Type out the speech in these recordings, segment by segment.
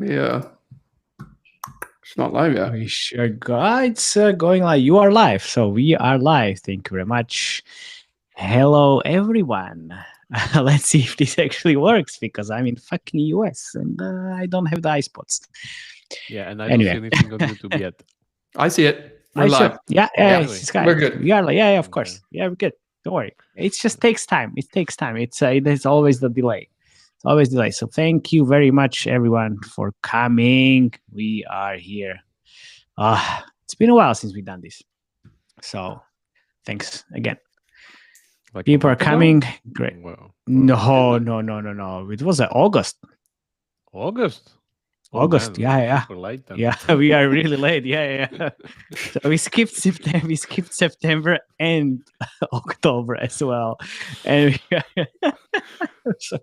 Yeah. It's not live yet. We sure it's going live. You are live, so we are live. Thank you very much. Hello, everyone. Let's see if this actually works because I'm in fucking US and I don't have the iSpots. Yeah, and I don't see anything on YouTube yet. I see it. We're live. Yeah, We're good. We are live. Yeah, of course. Yeah, we're good. Don't worry. It just takes time. It takes time. There's always the delay. It's always delay. So thank you very much, everyone, for coming. We are here. It's been a while since we've done this. So thanks again. Like people are coming. Great. Wow. No. It was August. August. August. Yeah. Super late then. Yeah, we are really late. Yeah. So we skipped September. We skipped September and October as well. And so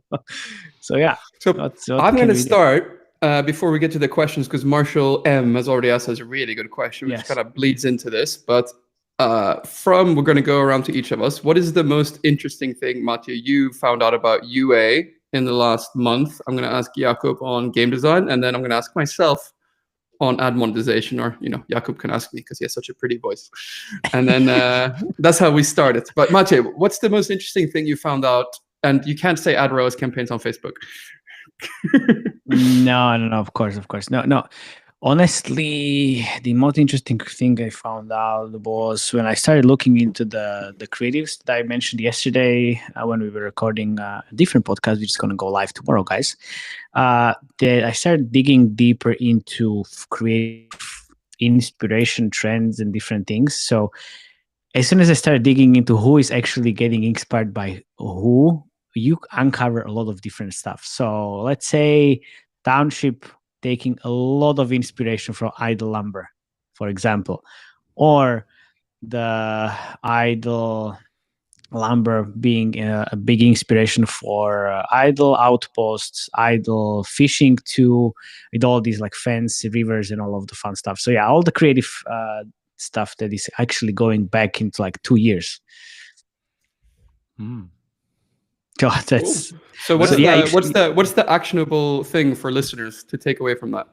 yeah. So I'm going to start before we get to the questions because Marshall M has already asked us a really good question, which kind of bleeds into this. But we're going to go around to each of us. What is the most interesting thing, Matej, you found out about UA in the last month? I'm going to ask Jakub on game design, and then I'm going to ask myself on ad monetization, or Jakub can ask me because he has such a pretty voice. And then that's how we started. But Matej, what's the most interesting thing you found out? And you can't say ad ROAS campaigns on Facebook. No, of course. No. Honestly, the most interesting thing I found out was when I started looking into the creatives that I mentioned yesterday when we were recording a different podcast, which is going to go live tomorrow, guys. That I started digging deeper into creative inspiration trends and different things. So as soon as I started digging into who is actually getting inspired by who, you uncover a lot of different stuff. So let's say Township taking a lot of inspiration from Idle Lumber, for example, or the Idle Lumber being a big inspiration for Idle Outposts, Idle Fishing too, with all these like fancy rivers and all of the fun stuff. So yeah, all the creative stuff that is actually going back into like 2 years. God, that's cool. So what's the actionable thing for listeners to take away from that?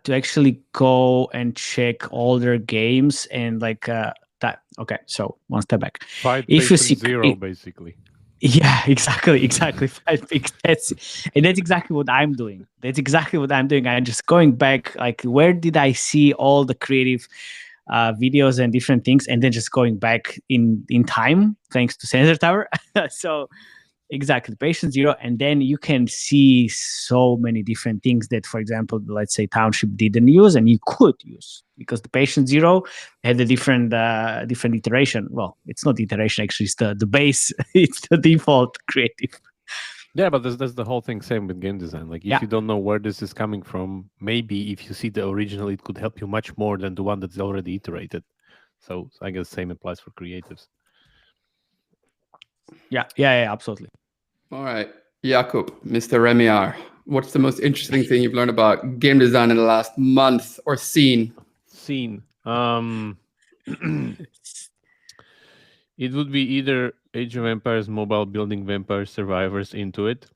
To actually go and check all their games and like that. Okay, so one step back. Five if you see zero, basically. Yeah, exactly. That's exactly what I'm doing. I'm just going back. Like, where did I see all the creative videos and different things, and then just going back in time thanks to Sensor Tower. So exactly, patient zero, and then you can see so many different things that, for example, let's say Township didn't use and you could use, because the patient zero had a different iteration. Well, it's not iteration, actually, it's the base. It's the default creative. Yeah, but that's the whole thing. Same with game design. Like, if you don't know where this is coming from, maybe if you see the original, it could help you much more than the one that's already iterated. So I guess same applies for creatives. Yeah, absolutely. All right, Jakub, Mr. Remiar, what's the most interesting thing you've learned about game design in the last month or seen? It would be either Age of Empires Mobile building vampire survivors into it.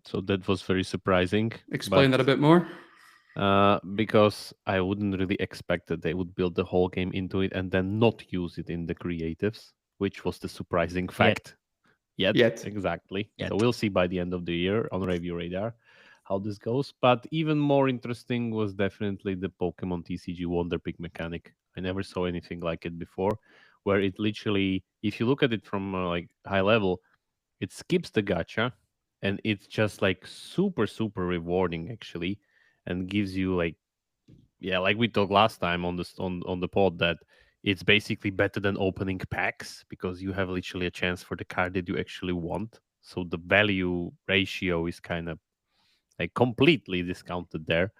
So that was very surprising. Explain that a bit more. Because I wouldn't really expect that they would build the whole game into it and then not use it in the creatives, which was the surprising fact. Yet. Exactly. Yet. So we'll see by the end of the year on Review Radar how this goes. But even more interesting was definitely the Pokemon TCG Wonder Pick mechanic. I never saw anything like it before, where it literally, if you look at it from like high level, it skips the gacha, and it's just like super, super rewarding actually, and gives you like we talked last time on the pod, that it's basically better than opening packs because you have literally a chance for the card that you actually want. So the value ratio is kind of like completely discounted there.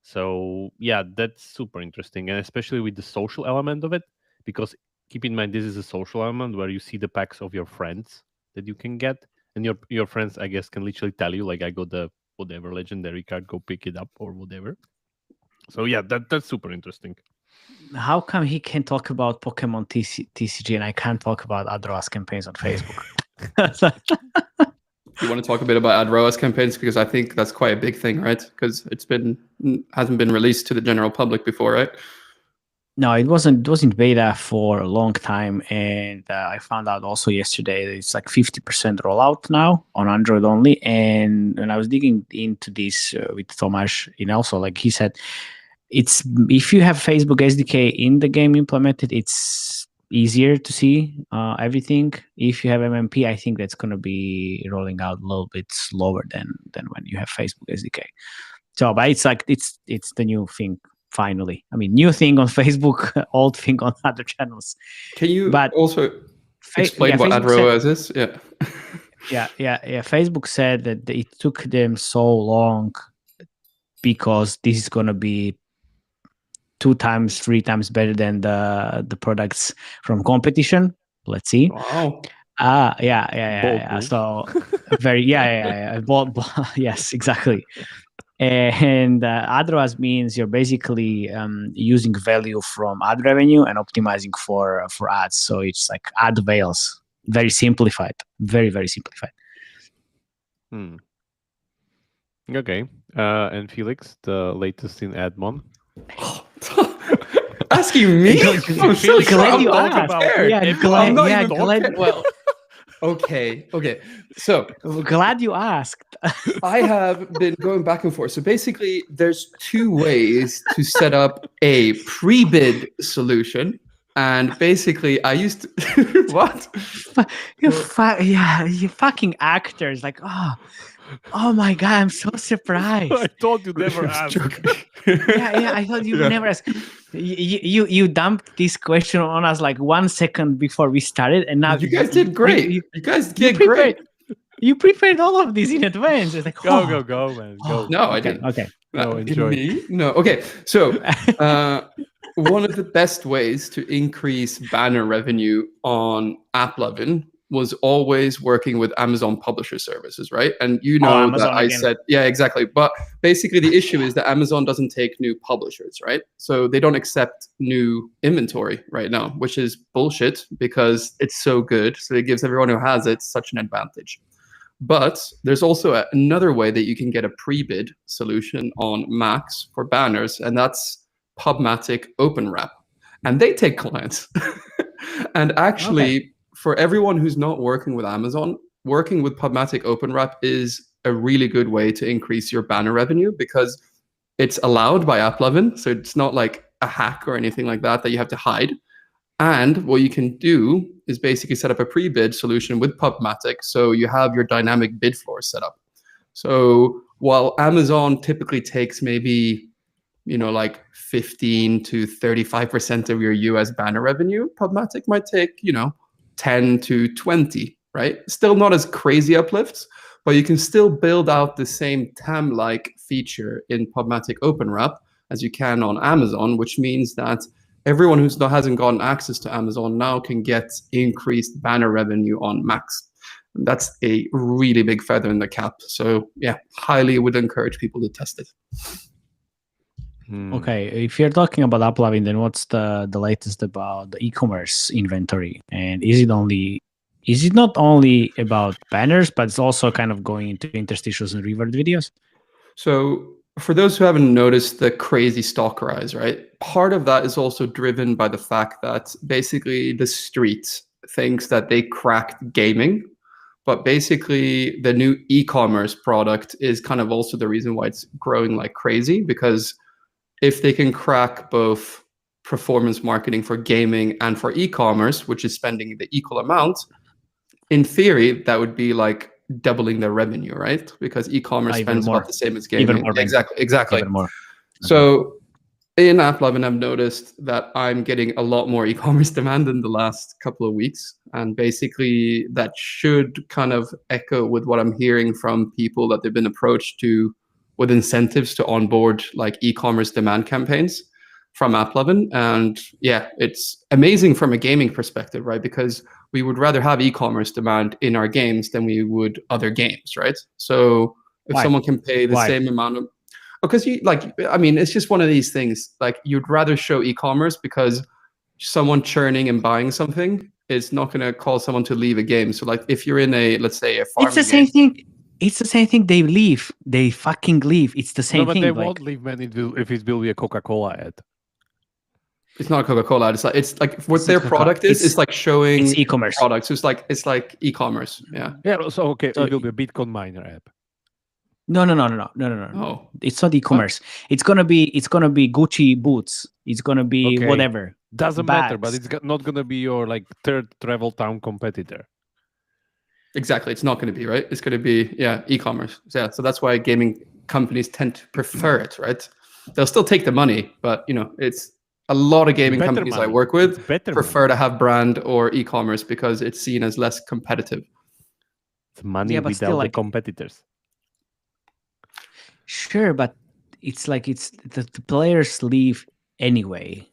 So yeah, that's super interesting, and especially with the social element of it, because keep in mind this is a social element where you see the packs of your friends that you can get, and your friends, I guess, can literally tell you like, I got the whatever legendary card, go pick it up or whatever. So yeah, that's super interesting. How come he can talk about Pokemon TCG and I can't talk about ad ROAS campaigns on Facebook? You want to talk a bit about ad ROAS campaigns, because I think that's quite a big thing, right? Because hasn't been released to the general public before, right? No, it wasn't beta for a long time, and I found out also yesterday that it's like 50% rollout now on Android only. And when I was digging into this with Tomasz, also like he said, it's if you have Facebook SDK in the game implemented, it's easier to see everything. If you have MMP, I think that's going to be rolling out a little bit slower than when you have Facebook SDK. So, but it's like it's the new thing. Finally, I mean, new thing on Facebook, old thing on other channels. Can you also explain what ad ROAS is? Yeah. Facebook said that it took them so long because this is going to be 2 times, 3 times better than the products from competition. Let's see. Wow. Yeah. So very, bold, yes, exactly. And ad ROAS means you're basically using value from ad revenue and optimizing for ads. So it's like ad avails, very simplified, very, very simplified. Okay. And Felix, the latest in Admon. Asking me? I'm so glad you asked. Well, Okay. So glad you asked. I have been going back and forth. So basically, there's 2 ways to set up a pre-bid solution. And basically, I used to what? You fucking actors! Like, oh my god, I'm so surprised. I thought you'd never ask. Yeah, I thought you would never ask. You dumped this question on us like 1 second before we started, and now you guys did great. You guys did great. You prepared all of this in advance. It's like, go, man, go. No, I didn't. Okay. No, enjoy. Me? No. Okay. So, one of the best ways to increase banner revenue on AppLovin was always working with Amazon Publisher Services, right? And that I said, yeah, exactly. But basically the issue is that Amazon doesn't take new publishers, right? So they don't accept new inventory right now, which is bullshit because it's so good. So it gives everyone who has it such an advantage. But there's also another way that you can get a pre-bid solution on Macs for banners, and that's PubMatic OpenWrap. And they take clients. And actually, for everyone who's not working with Amazon, working with PubMatic OpenWrap is a really good way to increase your banner revenue because it's allowed by AppLovin. So it's not like a hack or anything like that you have to hide. And what you can do is basically set up a pre-bid solution with PubMatic. So you have your dynamic bid floor set up. So while Amazon typically takes maybe, like 15 to 35% of your US banner revenue, PubMatic might take, 10 to 20, right? Still not as crazy uplifts, but you can still build out the same TAM-like feature in PubMatic OpenWrap as you can on Amazon, which means that everyone who hasn't gotten access to Amazon now can get increased banner revenue on Macs. And that's a really big feather in the cap. So yeah, highly would encourage people to test it. Okay, if you're talking about AppLovin, then what's the latest about the e-commerce inventory? And is it not only about banners, but it's also kind of going into interstitials and revert videos? So for those who haven't noticed the crazy stock rise, right? Part of that is also driven by the fact that basically the street thinks that they cracked gaming, but basically the new e-commerce product is kind of also the reason why it's growing like crazy, because if they can crack both performance marketing for gaming and for e-commerce, which is spending the equal amount, in theory, that would be like doubling their revenue, right? Because e-commerce spends about the same as gaming. Even more. Exactly. Even more. So in AppLovin, I've noticed that I'm getting a lot more e-commerce demand in the last couple of weeks. And basically that should kind of echo with what I'm hearing from people that they've been approached to with incentives to onboard like e-commerce demand campaigns from AppLovin. And yeah, it's amazing from a gaming perspective, right? Because we would rather have e-commerce demand in our games than we would other games, right? So if someone can pay the same amount of, because it's just one of these things, like you'd rather show e-commerce because someone churning and buying something is not going to cause someone to leave a game. So like if you're in let's say a farming it's the same thing. It's the same thing. They leave. They fucking leave. It's the same but thing. They won't leave, man. If it will be a Coca-Cola ad. It's not a Coca-Cola ad. It's like what their product is. It's like showing it's e-commerce products. It's like e-commerce. Yeah. Yeah. So okay, so it will be a Bitcoin miner app. No. Oh. It's not e-commerce. It's gonna be Gucci boots. It's gonna be whatever. Doesn't matter, but it's not gonna be your like third travel town competitor. Exactly. It's not going to be, right? It's going to be, e-commerce. Yeah. So that's why gaming companies tend to prefer it, right? They'll still take the money, but it's a lot of gaming companies I work with prefer to have brand or e-commerce because it's seen as less competitive. It's money without the competitors. Sure, but it's like the players leave anyway.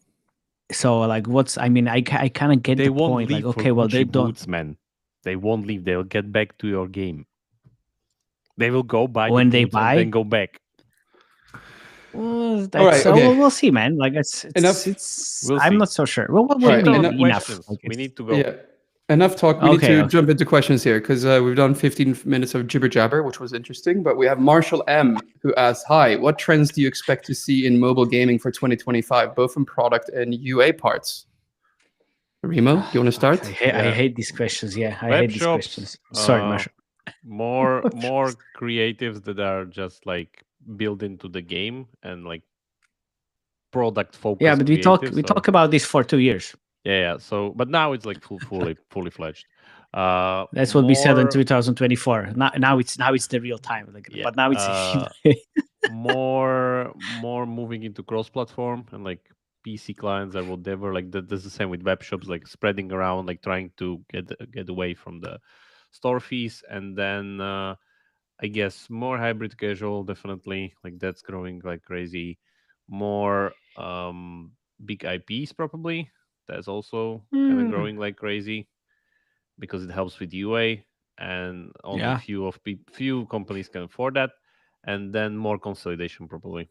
So like, I kind of get the point. Like, okay, well, they don't. Boots, man. They won't leave. They'll get back to your game. They will go buy when the they boots buy, and then go back. Well, all right, okay. We'll see, man. Like it's we'll I'm see. not so sure. Well, enough. We need to go. Yeah. Enough talk. We need to jump into questions here because we've done 15 minutes of jibber jabber, which was interesting. But we have Marshall M, who asks, "Hi, what trends do you expect to see in mobile gaming for 2025, both in product and UA parts?" Remo, do you want to start? I hate these questions. Yeah, I hate these questions. Sorry, Marshall. More creatives that are just like built into the game and like product focused. Yeah, but we talk about this for 2 years. Yeah. So, but now it's like fully fledged. That's what we said in 2024. Now it's the real time. Like, but now it's more moving into cross-platform and like PC clients or whatever. Like that's the same with web shops, like spreading around, like trying to get away from the store fees, and then I guess more hybrid casual, definitely, like that's growing like crazy. More big IPs probably, that's also kind of growing like crazy because it helps with UA, and only few companies can afford that, and then more consolidation probably.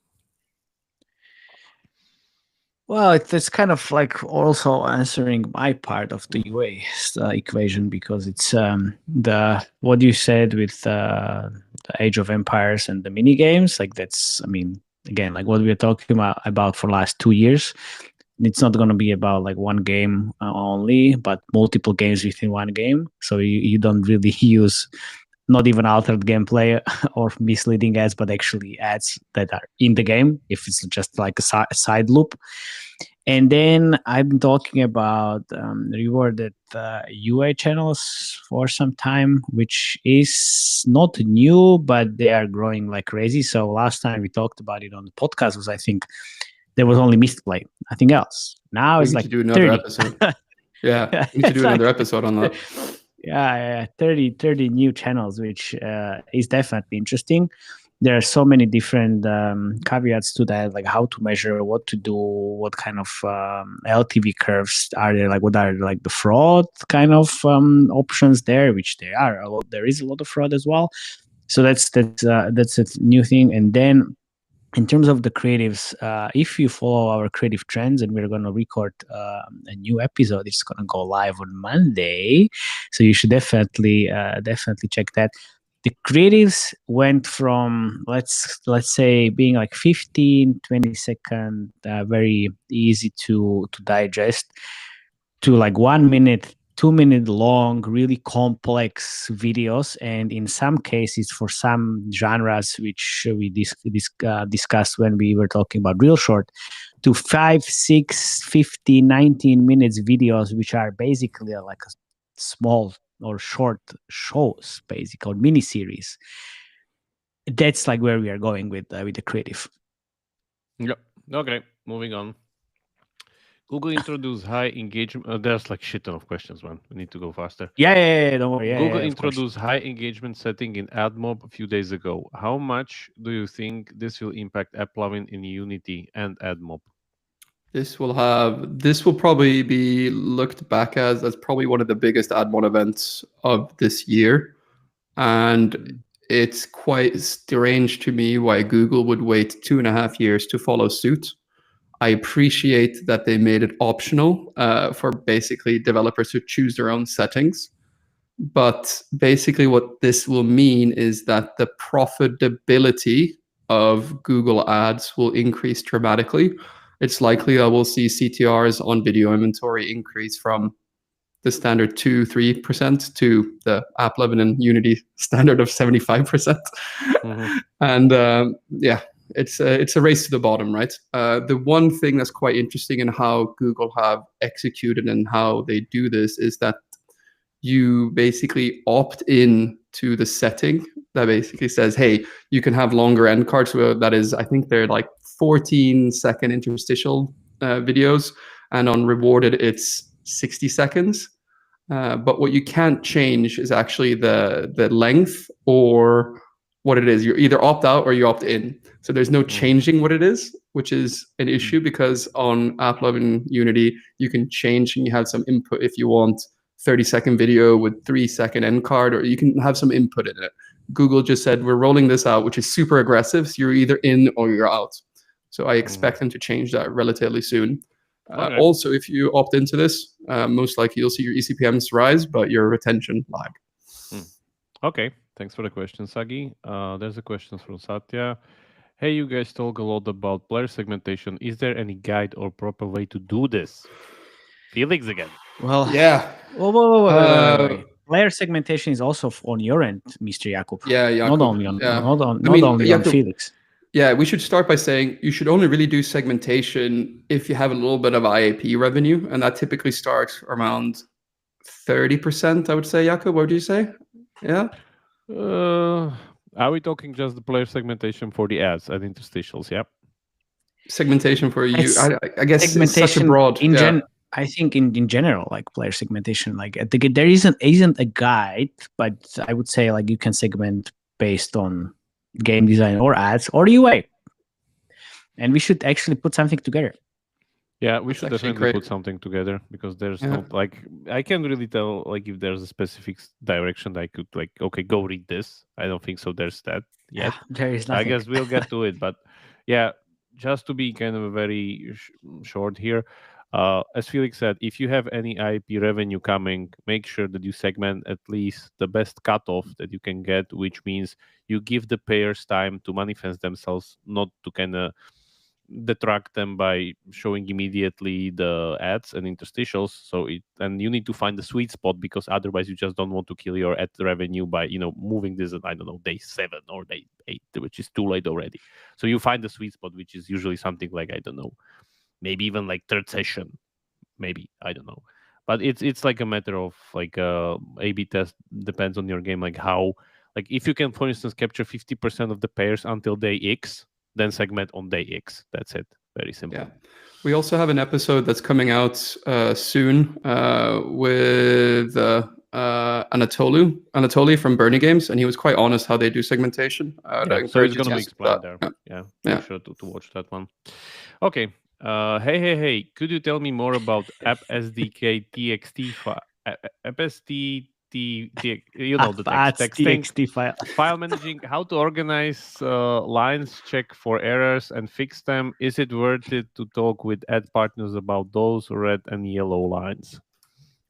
Well, it's kind of like also answering my part of the UA equation, because it's what you said with the Age of Empires and the mini games. Like that's, again, like what we are talking about for the last 2 years. It's not going to be about like one game only, but multiple games within one game. So you don't really use not even altered gameplay or misleading ads, but actually ads that are in the game, if it's just like a side loop. And then I'm talking about rewarded UA channels for some time, which is not new, but they are growing like crazy. So last time we talked about it on the podcast was, I think, there was only Mistplay, nothing else. Now it's like to do another episode. Yeah, we need to do another episode on that. Yeah, 30 new channels, which is definitely interesting. There are so many different caveats to that, like how to measure, what to do, what kind of LTV curves are there, like what are like the fraud kind of options there, which there are a lot. There is a lot of fraud as well. So that's a new thing. And then in terms of the creatives, if you follow our creative trends, and we're going to record a new episode, it's going to go live on Monday, so you should definitely check that. The creatives went from let's say being like 15-20 second, very easy to digest, to like 1 minute, 2 minute long, really complex videos, and in some cases for some genres, which we discussed when we were talking about real short, to 5, 6, 15, 19 minutes videos, which are basically like a small or short shows, basically, or mini series. That's like where we are going with the creative. Yep. Okay. Moving on. Google introduced high engagement. There's like shit ton of questions, man. We need to go faster. Yeah, don't worry. Google introduced high engagement setting in AdMob a few days ago. How much do you think this will impact app loving in Unity and AdMob? This will probably be looked back as probably one of the biggest AdMob events of this year. And it's quite strange to me why Google would wait 2.5 years to follow suit. I appreciate that they made it optional for basically developers to choose their own settings. But basically what this will mean is that the profitability of Google Ads will increase dramatically. It's likely that we'll see CTRs on video inventory increase from the standard 2-3% to the AppLovin and Unity standard of 75%. And it's a race to the bottom, right? The one thing that's quite interesting in how Google have executed and how they do this is that you basically opt in to the setting that basically says, hey, you can have longer end cards. That is, I think they're like 14-second interstitial videos, and on rewarded it's 60 seconds. But what you can't change is actually the length or what it is. You either opt out or you opt in. So there's no changing what it is, which is an issue, because on AppLovin Unity, you can change and you have some input if you want 30-second video with 3-second end card, or you can have some input in it. Google just said, we're rolling this out, which is super aggressive. So you're either in or you're out. So I expect them to change that relatively soon. Okay. Also, if you opt into this, most likely you'll see your eCPMs rise, but your retention lag. Okay, thanks for the question, Sagi. There's a question from Satya. Hey, you guys talk a lot about player segmentation. Is there any guide or proper way to do this? Felix again. Well, yeah. Wait. Player segmentation is also on your end, Mr. Jakub. Yeah, Jakub. Not only on Felix. Yeah, we should start by saying you should only really do segmentation if you have a little bit of IAP revenue, and that typically starts around 30%, I would say. Jakub, what would you say? Yeah? Are we talking just the player segmentation for the ads and interstitials? Yeah. Segmentation for you, I guess it's such a broad... I think in general, like player segmentation, like there isn't a guide, but I would say like you can segment based on game design or ads or UA, and we should actually put something together. Yeah, we should definitely put something together, because there's not like, I can't really tell like if there's a specific direction that I could like, okay, go read this. I don't think so. There's that yet. There is nothing. I guess we'll get to it, but yeah, just to be kind of very short here. As Felix said, if you have any IP revenue coming, make sure that you segment at least the best cutoff that you can get, which means you give the payers time to manifest themselves, not to kind of detract them by showing immediately the ads and interstitials. And you need to find the sweet spot, because otherwise you just don't want to kill your ad revenue by moving this at, I don't know, day 7 or day 8, which is too late already. So you find the sweet spot, which is usually something like, I don't know, maybe even like third session, maybe, I don't know. But it's like a matter of like A/B test, depends on your game, like how, like if you can, for instance, capture 50% of the pairs until day X, then segment on day X. That's it. Very simple. Yeah. We also have an episode that's coming out soon with Anatoly from Bernie Games, and he was quite honest how they do segmentation. So it's going to be explained there. Yeah. Make sure to watch that one. Okay. Hey, could you tell me more about app SDKtxt file? the TXT file managing, how to organize lines, check for errors and fix them. Is it worth it to talk with ad partners about those red and yellow lines?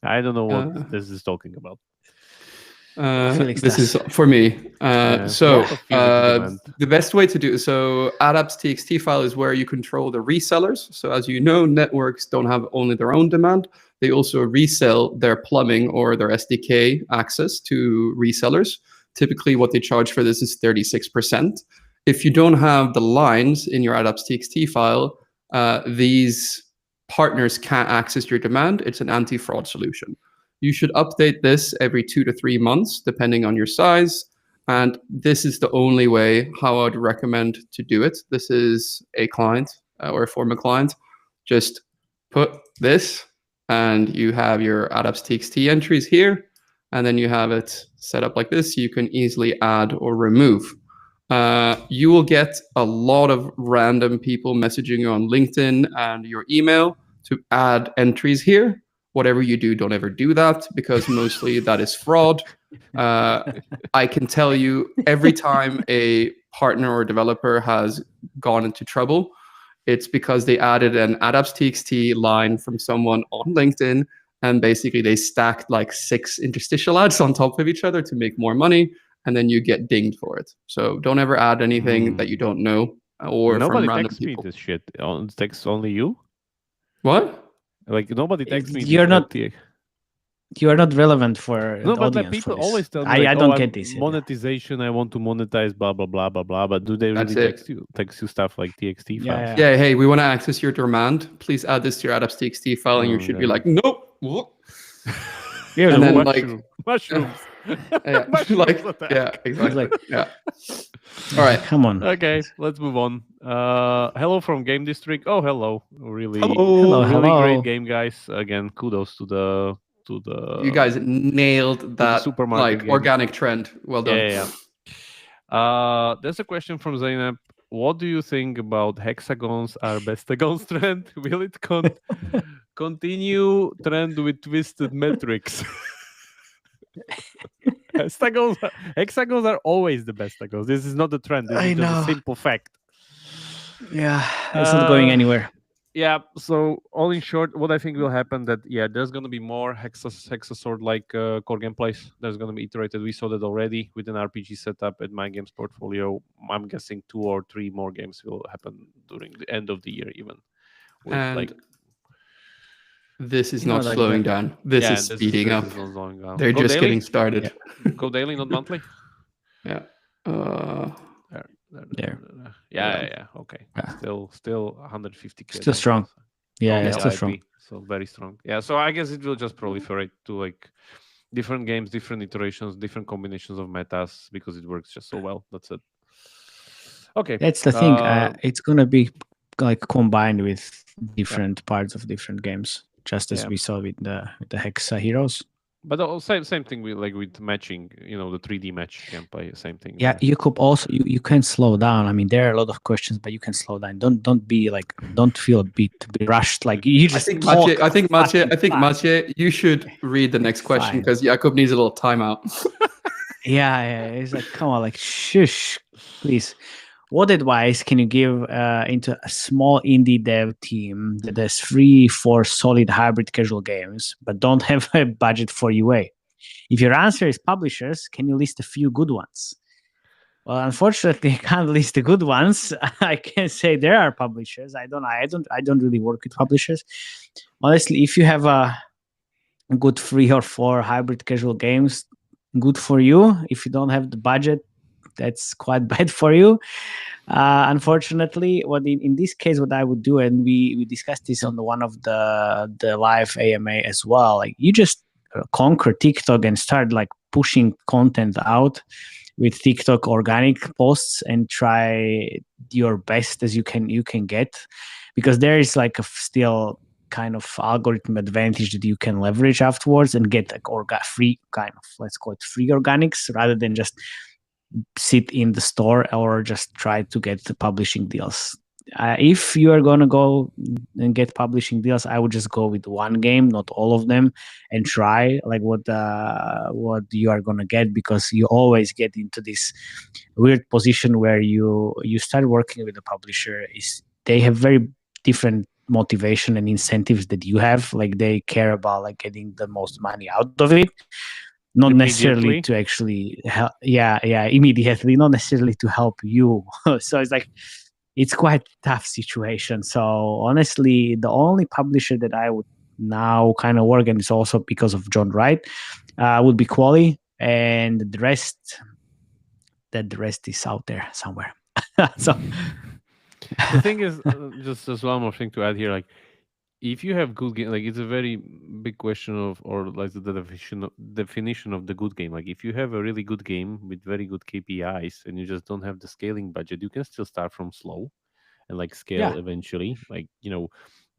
I don't know what this is talking about. This is for me. The best way to do so, AdApps.txt file is where you control the resellers. So as you know, networks don't have only their own demand. They also resell their plumbing or their SDK access to resellers. Typically, what they charge for this is 36%. If you don't have the lines in your AdApps.txt file, these partners can't access your demand. It's an anti-fraud solution. You should update this every 2 to 3 months, depending on your size. And this is the only way how I'd recommend to do it. This is a client or a former client. Just put this, and you have your AdApps.txt entries here. And then you have it set up like this. You can easily add or remove. You will get a lot of random people messaging you on LinkedIn and your email to add entries here. Whatever you do, don't ever do that, because mostly that is fraud. I can tell you, every time a partner or developer has gone into trouble, it's because they added an AdApps.txt line from someone on LinkedIn, and basically they stacked like 6 interstitial ads on top of each other to make more money, and then you get dinged for it. So don't ever add anything that you don't know or nobody from random texts me people. this shit. It texts only you. What? Like nobody texts me. You're not. You are not relevant for no, the but like audience. people for this. always tell me, like, I don't get this. Monetization. I want to monetize. Blah blah blah blah blah. But do they really text you stuff like TXT files? Yeah. Hey, we want to access your demand. Please add this to your adapts.txt file, and you should be like, nope. Yeah, and then mushrooms. Yeah, exactly. Yeah. All right. Come on. Okay, let's move on. Hello from Game District. Oh, hello. Really great game, guys. Again, kudos to the you guys nailed that supermarket game. organic trend. Well done. Yeah. There's a question from Zainab. What do you think about hexagons are bestagons trend? Will it continue trend with twisted metrics? Hexagons are always the bestagons. This is not the trend. This is just a simple fact. Yeah, it's not going anywhere. Yeah, so all in short, what I think will happen that, there's going to be more Hexasword-like core gameplays. There's going to be iterated. We saw that already with an RPG setup at My Games portfolio. I'm guessing 2 or 3 more games will happen during the end of the year even. And this is not slowing down. This is speeding up. They're just daily? Getting started. Yeah. Go daily, not monthly? Yeah. There. Yeah. Okay. Still 150k. Still strong. Yeah, still strong. So very strong. Yeah. So I guess it will just proliferate to like different games, different iterations, different combinations of metas because it works just so well. That's it. Okay. That's the thing. It's gonna be like combined with different parts of different games, just as we saw with the Hexa Heroes. But the same thing with matching, the 3D match gameplay, same thing. Yeah, you could also you can slow down. I mean, there are a lot of questions, but you can slow down. Don't feel a bit rushed. Like you just. I think Matej, you should read the next question because Jakub needs a little timeout. Yeah, it's like, come on, like shush, please. What advice can you give into a small indie dev team that has 3-4 solid hybrid casual games, but don't have a budget for UA? If your answer is publishers, can you list a few good ones? Well, unfortunately, I can't list the good ones. I can say there are publishers. I don't really work with publishers. Honestly, if you have a good 3 or 4 hybrid casual games, good for you. If you don't have the budget, that's quite bad for you. Unfortunately, in this case, what I would do, and we discussed this on one of the live AMA as well, like you just conquer TikTok and start like pushing content out with TikTok organic posts and try your best as you can get, because there is like a still kind of algorithm advantage that you can leverage afterwards and get like free kind of, let's call it free organics, rather than just sit in the store or just try to get the publishing deals. If you are going to go and get publishing deals, I would just go with one game, not all of them, and try like what you are going to get, because you always get into this weird position where you start working with a publisher. They have very different motivation and incentives that you have. Like they care about like getting the most money out of it. Not necessarily to actually help. Yeah, immediately. Not necessarily to help you. So it's like, it's quite a tough situation. So honestly, the only publisher that I would now kind of work, and it's also because of John Wright, would be Quali, and the rest is out there somewhere. So the thing is, just one more thing to add here, like, if you have good game, like it's a very big question of, or like the definition of the good game. Like if you have a really good game with very good KPIs and you just don't have the scaling budget, you can still start from slow and like scale eventually. Like,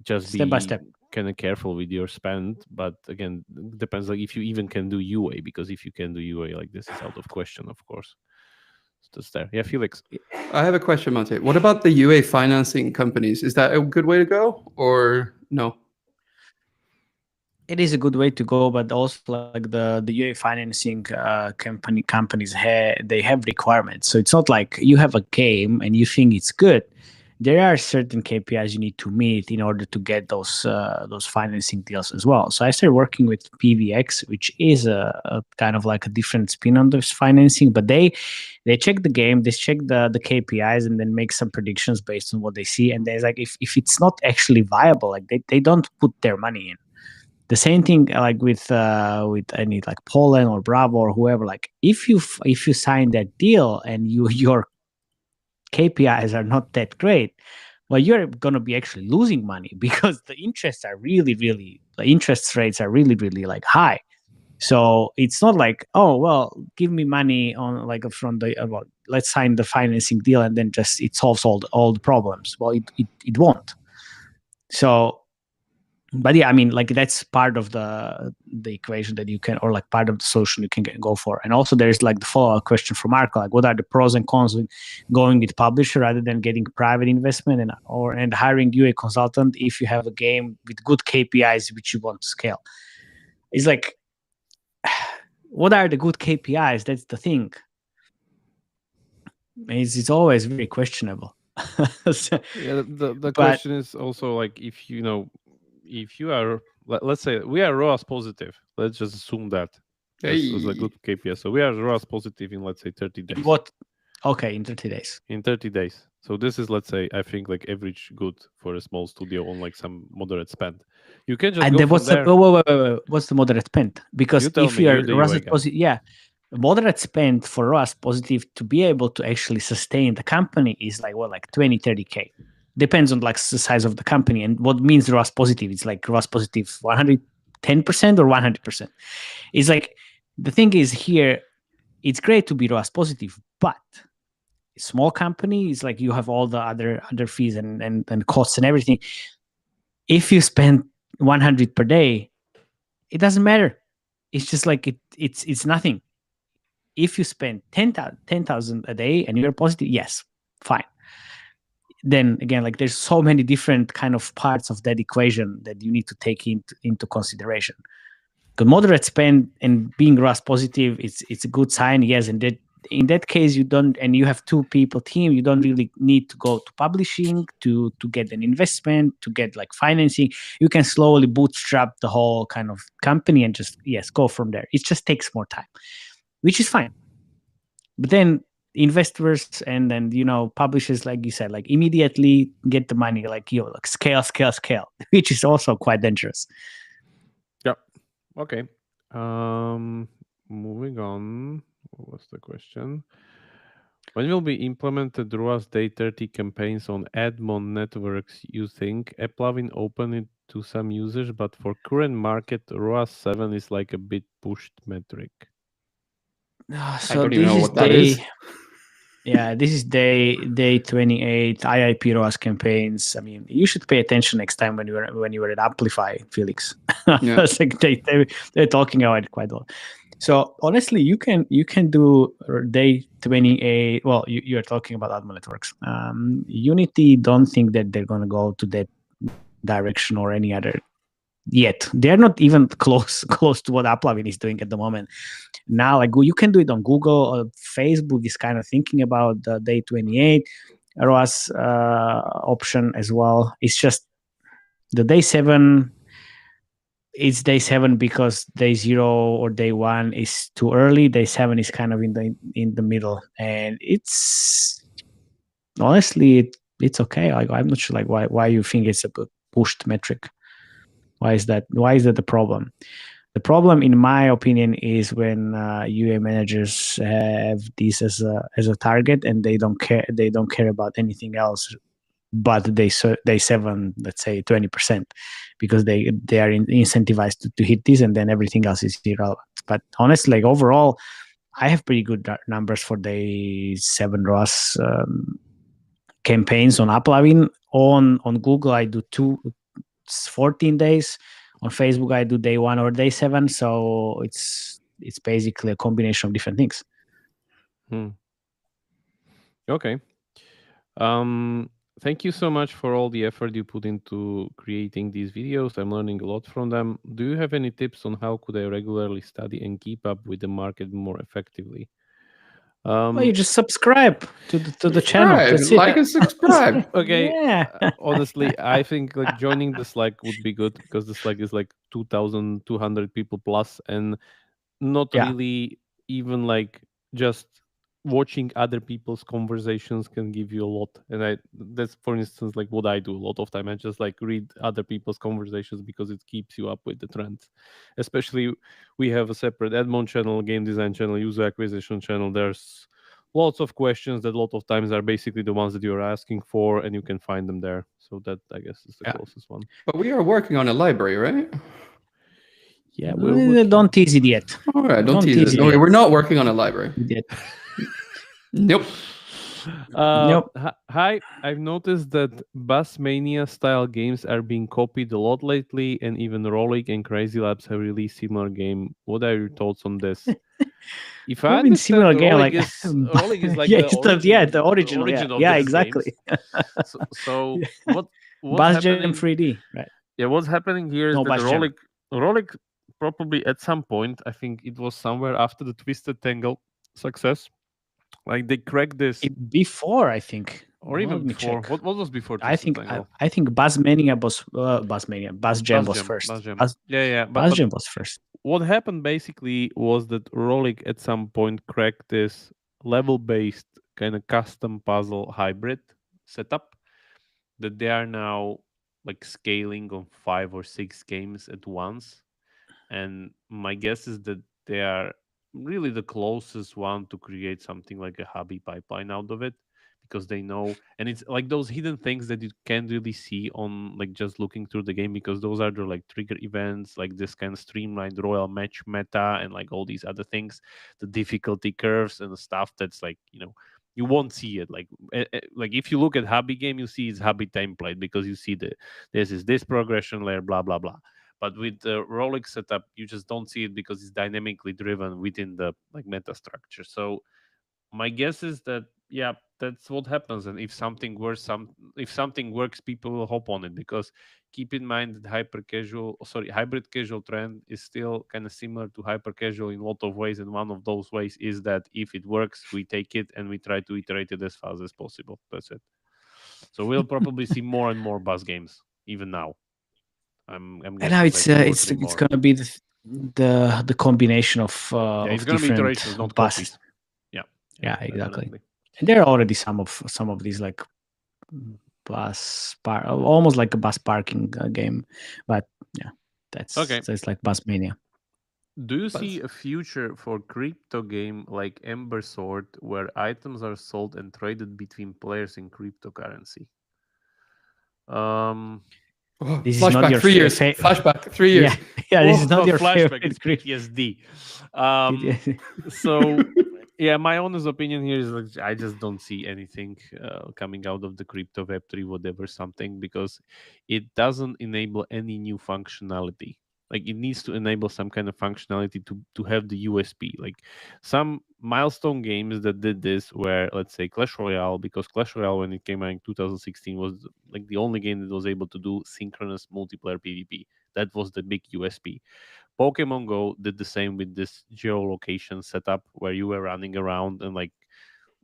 just step by be step, kind of careful with your spend. But again, depends like if you even can do UA, because if you can do UA, like this is out of question, of course. Just there. Yeah, Felix. I have a question, Matej. What about the UA financing companies? Is that a good way to go or no? It is a good way to go, but also like the UA financing companies they have requirements. So it's not like you have a game and you think it's good. there are certain KPIs you need to meet in order to get those financing deals as well. So I started working with PVX, which is a kind of like a different spin on this financing, but they check the game, they check the KPIs, and then make some predictions based on what they see. And there's like, if it's not actually viable, like they don't put their money in. The same thing like with any like Poland or Bravo or whoever. Like if you sign that deal and your KPIs are not that great, well, you're going to be actually losing money because the interest rates are really, really like high. So it's not like, oh, well, give me money on like from the let's sign the financing deal and then just it solves all the problems. Well, it won't. So, but yeah, I mean, like that's part of the equation that you can, or like part of the solution you can go for. And also there's like the follow-up question from Marco, like what are the pros and cons of going with publisher rather than getting private investment and hiring you a consultant if you have a game with good KPIs which you want to scale? It's like, what are the good KPIs? That's the thing. It's always very questionable. So, yeah, the question is also like, if you are, let's say we are ROAS positive, let's just assume that as a good KPI. So we are ROAS positive in, let's say, 30 days. Okay, in 30 days. In 30 days. So this is, let's say, I think like average good for a small studio on like some moderate spend. You can just go from there. What's the moderate spend? Because if you are ROAS positive, moderate spend for ROAS positive to be able to actually sustain the company is like what, like 20, 30K. Depends on like the size of the company and what means ROAS positive. It's like ROAS positive 110% or 100%. It's like, the thing is here, it's great to be ROAS positive, but small company is like you have all the other fees and costs and everything. If you spend 100 per day, it doesn't matter. It's just like it's nothing. If you spend 10,000 a day and you're positive, yes, fine. Then again, like there's so many different kind of parts of that equation that you need to take into consideration. The moderate spend and being ROAS positive, it's a good sign, yes. And that in that case, you don't, and you have 2 people team, you don't really need to go to publishing to get an investment, to get like financing. You can slowly bootstrap the whole kind of company and just, yes, go from there. It just takes more time, which is fine. But then investors and then, publishers, like you said, like immediately get the money, like, like scale, which is also quite dangerous. Yeah. Okay. Moving on. What was the question? When will be implemented ROAS Day 30 campaigns on admon networks? You think AppLovin open it to some users, but for current market, ROAS 7 is like a bit pushed metric. So I don't even know what that is. Yeah, this is day 28 IIP ROAS campaigns. I mean, you should pay attention next time when you were at Amplify, Felix. Yeah. It's like they're talking about it quite a lot. So honestly, you can do day 28. Well, you're talking about admin networks. Unity don't think that they're going to go to that direction or any other yet. They're not even close to what AppLovin is doing at the moment. Now, like you can do it on Google or Facebook is kind of thinking about the day 28 ROAS option as well. It's just the day 7. It's day 7 because day 0 or day 1 is too early. Day 7 is kind of in the middle, and it's honestly it's okay. Like I'm not sure like why you think it's a pushed metric. Why is that? Why is that the problem? The problem, in my opinion, is when UA managers have this as a target and they don't care. They don't care about anything else, but day 7, let's say 20%, because they are incentivized to hit this, and then everything else is irrelevant. But honestly, like overall, I have pretty good numbers for day 7 ROAS campaigns on AppLovin. On Google, I do 14 days. On Facebook, I do day 1 or day 7. So it's basically a combination of different things. Okay. Thank you so much for all the effort you put into creating these videos. I'm learning a lot from them. Do you have any tips on how could I regularly study and keep up with the market more effectively? Well, you just subscribe to the channel. That's like and subscribe. Okay. Yeah. Honestly, I think like joining the Slack would be good because the Slack is like 2,200 people plus, and not really even like just watching other people's conversations can give you a lot. And that's for instance like what I do a lot of time. I just like read other people's conversations because it keeps you up with the trends. Especially we have a separate admin channel, game design channel, user acquisition channel. There's lots of questions that a lot of times are basically the ones that you're asking for, and you can find them there. So that I guess is the closest one. But we are working on a library, right? Yeah, don't tease it yet. All right, don't tease it. Okay, we're not working on a library. Yet. Nope. Nope. Hi, I've noticed that Bassmania style games are being copied a lot lately, and even Rolik and Crazy Labs have released similar game. What are your thoughts on this? If I understand, similar game, Rolik is like the original. Yeah, of exactly. So what's Bass happening? Jam 3D, right? Yeah, what's happening here is that Rolik probably at some point, I think it was somewhere after the Twisted Tangle success, like they cracked this before, I think, or even before. What was before? I think Bassmania was Bass Jam was first. Bass Jam. Bass Jam was first. What happened basically was that Rolik at some point cracked this level-based kind of custom puzzle hybrid setup that they are now like scaling on 5 or 6 games at once. And my guess is that they are really the closest one to create something like a hobby pipeline out of it, because they know, and it's like those hidden things that you can't really see on like just looking through the game, because those are the like trigger events, like this kind of streamlined royal match meta and like all these other things, the difficulty curves and the stuff that's like, you won't see it. Like if you look at hobby game, you see it's hobby template because you see this progression layer, blah blah blah. But with the Rolik setup, you just don't see it because it's dynamically driven within the like meta structure. So my guess is that that's what happens. And if something works, people will hop on it, because keep in mind that hybrid casual trend is still kind of similar to hyper casual in a lot of ways. And one of those ways is that if it works, we take it and we try to iterate it as fast as possible. That's it. So we'll probably see more and more buzz games even now. I'm guessing. And now it's going to be the combination of it's going to be iterations, not copies. Yeah, exactly. Definitely. And there are already some of these like almost like a bus parking game, but yeah, that's like Bassmania. Do you see a future for crypto game like Ember Sword, where items are sold and traded between players in cryptocurrency? This is not your 3 years. Flashback 3 years. Yeah, this is not your flashback. Favorite. It's PTSD. So. Yeah, my honest opinion here is like I just don't see anything coming out of the crypto Web3 whatever something, because it doesn't enable any new functionality. Like it needs to enable some kind of functionality to have the USP. Like some milestone games that did this were, let's say, Clash Royale, because Clash Royale when it came out in 2016 was like the only game that was able to do synchronous multiplayer PvP. That was the big USP. Pokemon Go did the same with this geolocation setup where you were running around and like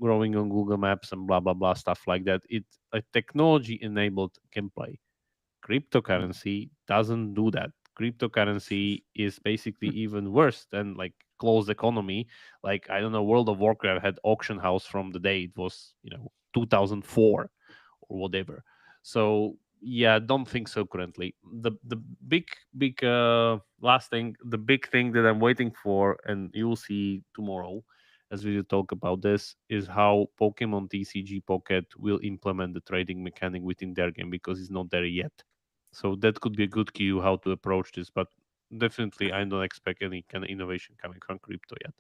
growing on Google Maps and blah, blah, blah, stuff like that. It's a technology-enabled gameplay. Cryptocurrency doesn't do that. Cryptocurrency is basically even worse than like closed economy. Like, I don't know, World of Warcraft had auction house from the day it was, 2004 or whatever. So yeah, don't think so currently. The big last thing, the big thing that I'm waiting for, and you'll see tomorrow as we talk about this, is how Pokemon TCG Pocket will implement the trading mechanic within their game, because it's not there yet. So that could be a good cue how to approach this, but definitely I don't expect any kind of innovation coming from crypto yet.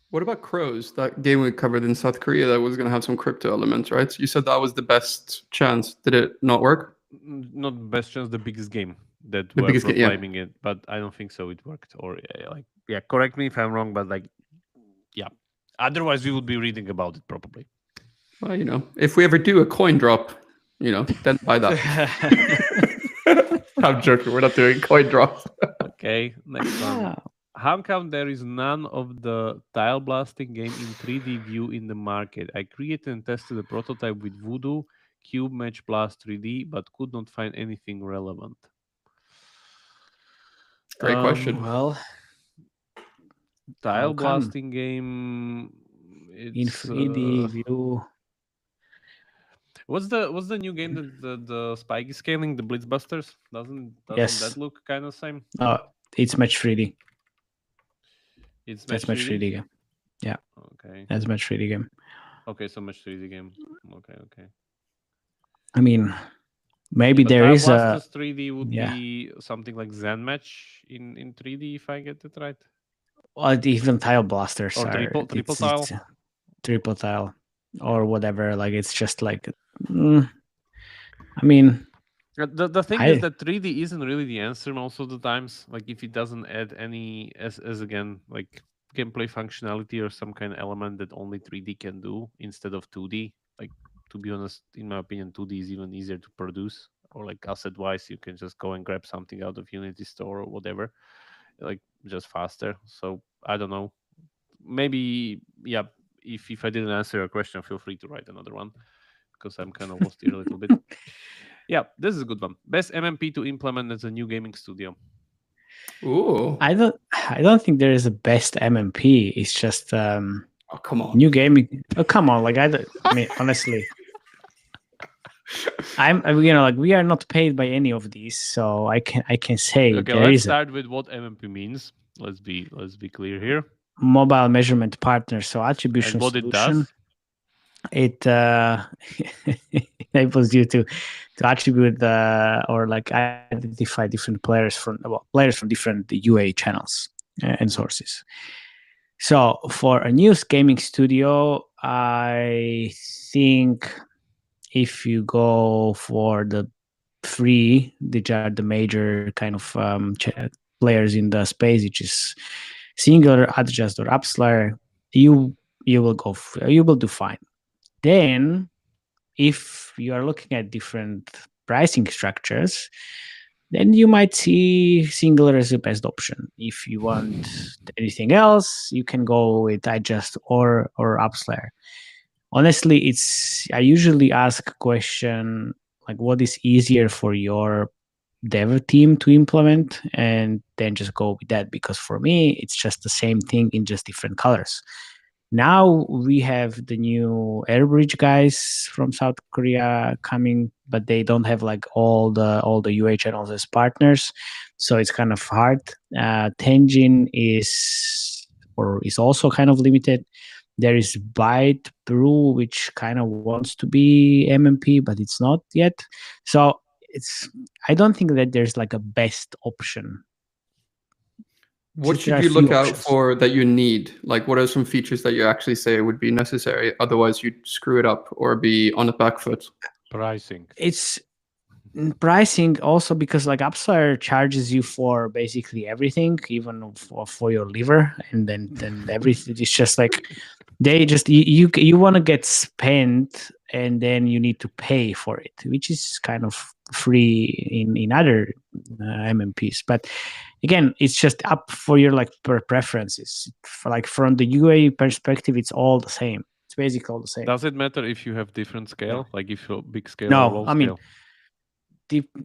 What about Crows, that game we covered in South Korea that was going to have some crypto elements, right? So you said that was the best chance. Did it not work? Not the best chance, the biggest game that we're proclaiming it, but I don't think so it worked. Or correct me if I'm wrong, but otherwise we would be reading about it probably. Well, if we ever do a coin drop, then buy that. I'm joking. We're not doing coin drops. Okay, next one. How come there is none of the tile blasting game in 3D view in the market? I created and tested a prototype with Voodoo, Cube Match Blast 3D, but could not find anything relevant. Great question. Well, tile blasting game. It's, in 3D view. What's the new game that the Spike is scaling? The Blitzbusters? Doesn't that look kind of same? It's Match 3D. That's Match 3D game. Yeah. Okay. That's Match 3D game. Okay, so Match 3D game. Okay. I mean, maybe there is a 3D would be something like Zen Match in 3D, if I get it right. Well, even Tile Blasters or triple tile. It's triple tile or whatever. Like it's just like, I mean, the thing is that 3D isn't really the answer most of the times. Like if it doesn't add any as again like gameplay functionality or some kind of element that only 3D can do instead of 2D. Like to be honest, in my opinion, 2D is even easier to produce. Or like asset wise, you can just go and grab something out of Unity store or whatever, like just faster. So I don't know. Maybe if I didn't answer your question, feel free to write another one because I'm kind of lost here a little bit. Yeah, this is a good one. Best MMP to implement as a new gaming studio. Ooh. I don't think there is a best MMP. It's just come on, new gaming. Oh, come on! Like I mean, honestly, like we are not paid by any of these, so I can say okay. Let's start with what MMP means. Let's be clear here. Mobile measurement partner, so attribution and what solution. It does? It enables you to attribute or like identify different players from different UA channels and sources. So for a new gaming studio, I think if you go for the free, which are the major kind of players in the space, which is Singular, Adjust, or Upslayer, you will do fine. Then, if you are looking at different pricing structures, then you might see Singular as the best option. If you want anything else, you can go with Adjust or Upslayer. Honestly, I usually ask a question like, what is easier for your dev team to implement, and then just go with that, because for me it's just the same thing in just different colors. Now we have the new Airbridge guys from South Korea coming, but they don't have like all the UA channels as partners, so it's kind of hard. Tenjin is also kind of limited. There is Byte Brew, which kind of wants to be MMP, but it's not yet. So I don't think that there's like a best option. What should you look out for that you need? Like, what are some features that you actually say would be necessary? Otherwise, you'd screw it up or be on the back foot. Pricing. It's pricing also because like Upslayer charges you for basically everything, even for your liver, and then everything. It's just like they just you want to get spent, and then you need to pay for it, which is kind of free in other MMPs. But again, it's just up for your like preferences. Like from the UA perspective, it's all the same. It's basically all the same. Does it matter if you have different scale, like if you're big scale no, or low I mean, scale?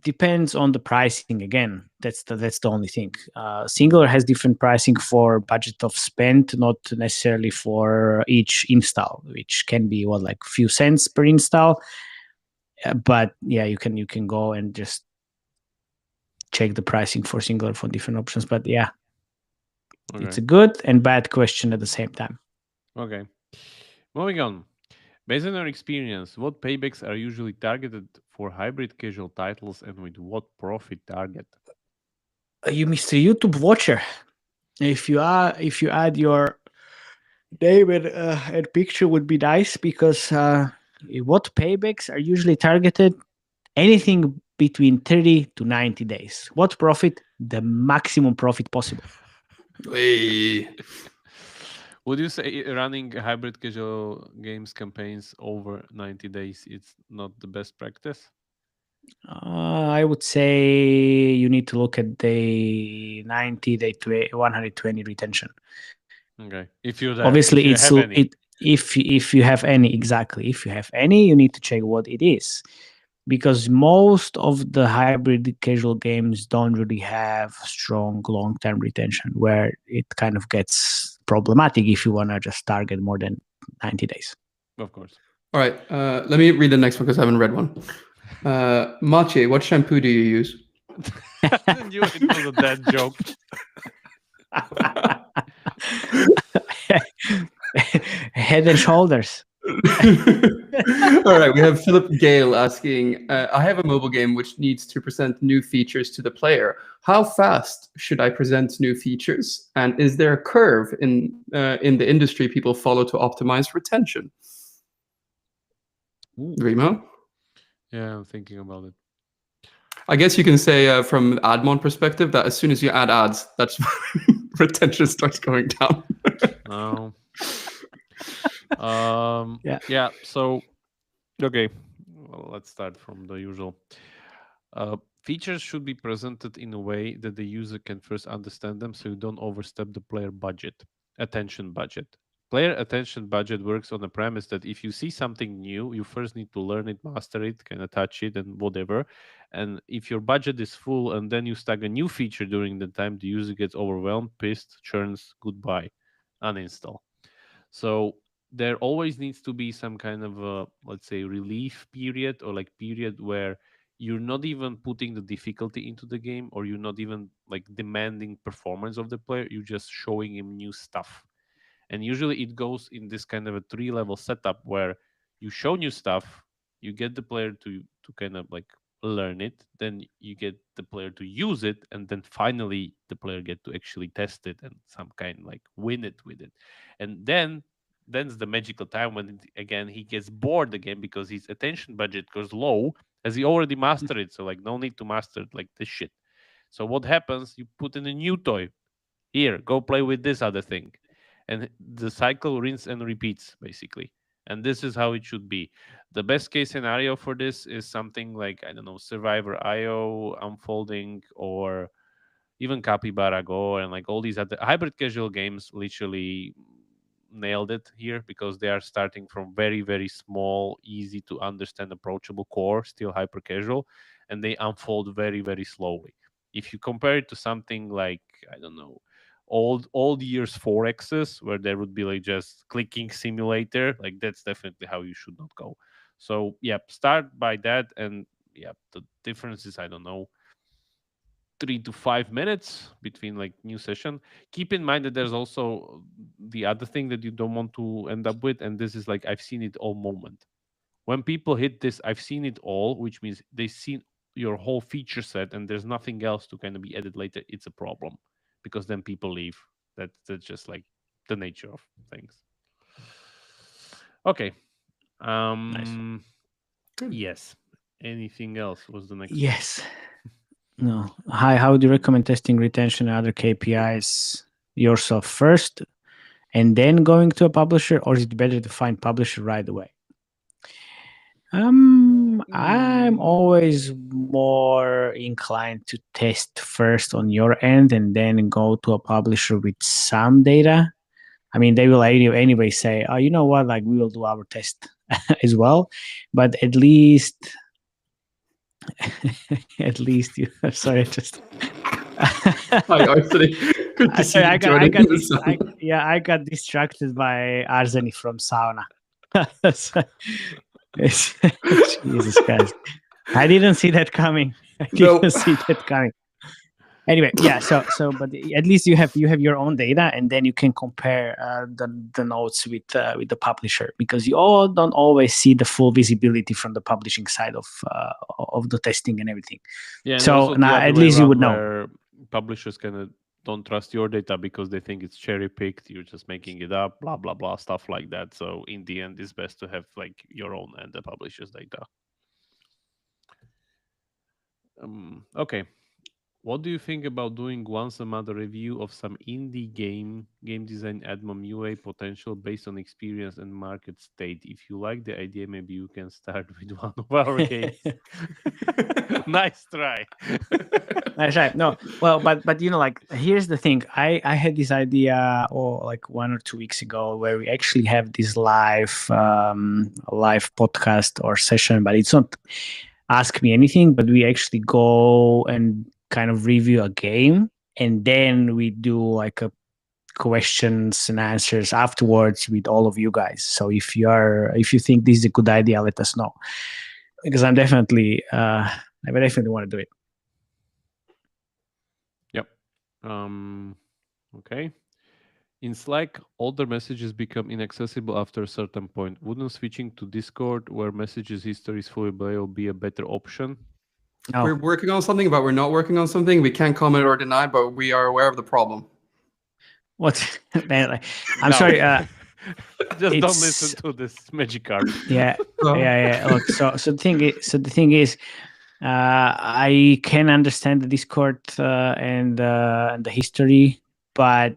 Depends on the pricing again. That's the only thing. Singular has different pricing for budget of spend, not necessarily for each install, which can be like few cents per install. But yeah, you can go and just check the pricing for Singular for different options. But yeah, It's a good and bad question at the same time. Okay, moving on. Based on your experience, what paybacks are usually targeted for hybrid casual titles, and with what profit target? You, Mr. YouTube watcher, if you add your name and picture would be nice, because what paybacks are usually targeted? Anything between 30 to 90 days. What profit? The maximum profit possible. Would you say running hybrid casual games campaigns over 90 days it's not the best practice? I would say you need to look at the 90 day to 120 retention. Okay. If you obviously if you have any. If you have any, exactly, if you have any, you need to check what it is, because most of the hybrid casual games don't really have strong long-term retention, where it kind of gets problematic if you want to just target more than 90 days. Of course. All right. Let me read the next one because I haven't read one. Matej, what shampoo do you use? I knew it was a dad joke. Head and Shoulders. All right, we have Philip Gale asking, I have a mobile game which needs to present new features to the player. How fast should I present new features? And is there a curve in the industry people follow to optimize retention? Remo? Yeah, I'm thinking about it. I guess you can say from admon perspective that as soon as you add ads, that's retention starts going down. Yeah. So, okay, well, let's start from the usual. Features should be presented in a way that the user can first understand them, so you don't overstep the player attention budget. Player attention budget works on the premise that if you see something new, you first need to learn it, master it, kind of touch it and whatever. And if your budget is full and then you stack a new feature during the time, the user gets overwhelmed, pissed, churns, goodbye, uninstall. So there always needs to be some kind of a, let's say, relief period, or like period where you're not even putting the difficulty into the game, or you're not even like demanding performance of the player. You're just showing him new stuff. And usually it goes in this kind of a 3-level setup where you show new stuff, you get the player to kind of like learn it, then you get the player to use it, and then finally the player get to actually test it and some kind like win it with it. And then's the magical time when again he gets bored again because his attention budget goes low, as he already mastered it. So like no need to master it like this shit. So what happens? You put in a new toy. Here, go play with this other thing. And the cycle rinse and repeats, basically. And this is how it should be. The best case scenario for this is something like, I don't know, Survivor IO, Unfolding, or even Capybara Go, and like all these other hybrid casual games literally nailed it here, because they are starting from very, very small, easy to understand, approachable core, still hyper casual, and they unfold very, very slowly. If you compare it to something like, I don't know, old years 4Xs, where there would be like just clicking simulator, like that's definitely how you should not go. So yeah, start by that. And yeah, the difference is, I don't know, 3 to 5 minutes between like new session. Keep in mind that there's also the other thing that you don't want to end up with, and this is like I've seen it all moment. When people hit this I've seen it all, which means they've seen your whole feature set and there's nothing else to kind of be added later, it's a problem, because then people leave. That's just like the nature of things. Okay. Nice. Yes. Anything else was the next yes No. Hi, how do you recommend testing retention and other KPIs yourself first and then going to a publisher, or is it better to find publisher right away? I'm always more inclined to test first on your end and then go to a publisher with some data. I mean, they will anyway say, oh, you know what, like we will do our test as well. But at least you, sorry, just Hi, Arsenal. Good to see you joining us. I got distracted by Arseny from sauna. Jesus Christ. I didn't see that coming. Anyway, yeah. So, but at least you have your own data, and then you can compare the notes with the publisher, because you all don't always see the full visibility from the publishing side of the testing and everything. Yeah. So now at least you would know. Publishers kind of don't trust your data because they think it's cherry picked. You're just making it up, blah blah blah, stuff like that. So in the end, it's best to have like your own and the publisher's data. Okay. What do you think about doing once a month review of some indie game design, admin, UA potential based on experience and market state? If you like the idea, maybe you can start with one of our games. Nice try. That's right. No, well, but like here's the thing. I had this idea, like 1 or 2 weeks ago, where we actually have this live podcast or session, but it's not Ask Me Anything, but we actually go and kind of review a game, and then we do like a questions and answers afterwards with all of you guys. So if you think this is a good idea, let us know, because I definitely want to do it. Yep. Okay. In Slack, older messages become inaccessible after a certain point. Wouldn't switching to Discord, where messages history is fully available, be a better option? No. We're working on something, but we're not working on something. We can't comment or deny, but we are aware of the problem. What? I'm sorry. Just don't listen to this magic card. Yeah. Look, so the thing is, I can understand the Discord and the history, but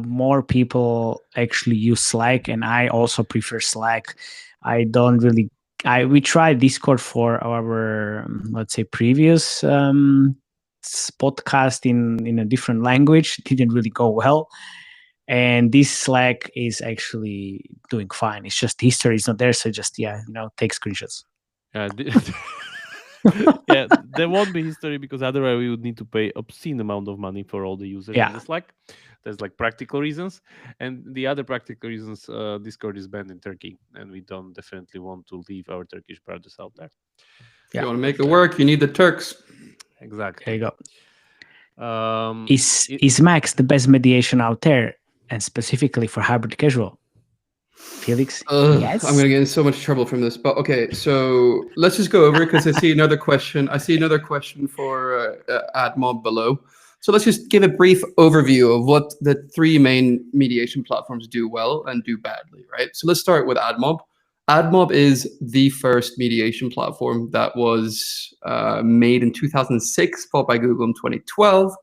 more people actually use Slack, and I also prefer Slack. I don't really. We tried Discord for our, let's say, previous podcast in a different language. It didn't really go well, and this Slack is actually doing fine. It's just history is not there, so just take screenshots. Yeah, there won't be history because otherwise we would need to pay obscene amount of money for all the users in the Slack. There's like practical reasons, and the other practical reasons, Discord is banned in Turkey, and we don't definitely want to leave our Turkish brothers out there. If you want to make it work, you need the Turks. Exactly. There you go. Is Max the best mediation out there, and specifically for hybrid casual? Felix? Yes. I'm going to get in so much trouble from this, but okay. So let's just go over it because I see another question. For AdMob below. So let's just give a brief overview of what the 3 main mediation platforms do well and do badly, right? So let's start with AdMob. AdMob is the first mediation platform that was made in 2006, followed by Google in 2012.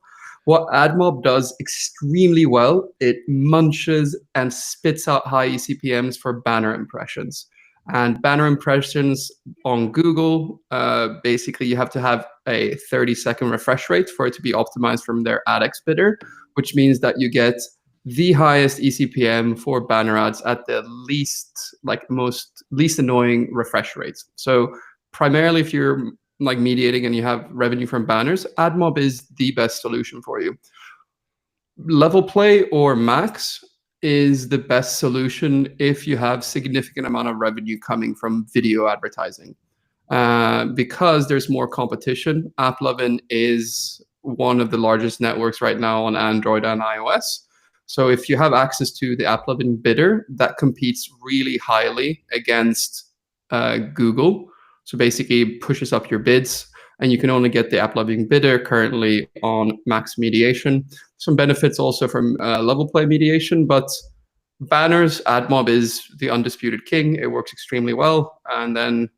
What AdMob does extremely well, it munches and spits out high eCPMs for banner impressions. And banner impressions on Google, basically you have to have a 30-second refresh rate for it to be optimized from their AdX bidder, which means that you get the highest eCPM for banner ads at the least annoying refresh rates. So primarily if you're like mediating and you have revenue from banners, AdMob is the best solution for you. Level Play or Max is the best solution if you have significant amount of revenue coming from video advertising. Because there's more competition, AppLovin is one of the largest networks right now on Android and iOS. So if you have access to the AppLovin bidder, that competes really highly against Google. So basically pushes up your bids, and you can only get the AppLovin bidder currently on Max Mediation. Some benefits also from Level Play Mediation, but banners, AdMob is the undisputed king. It works extremely well. And then,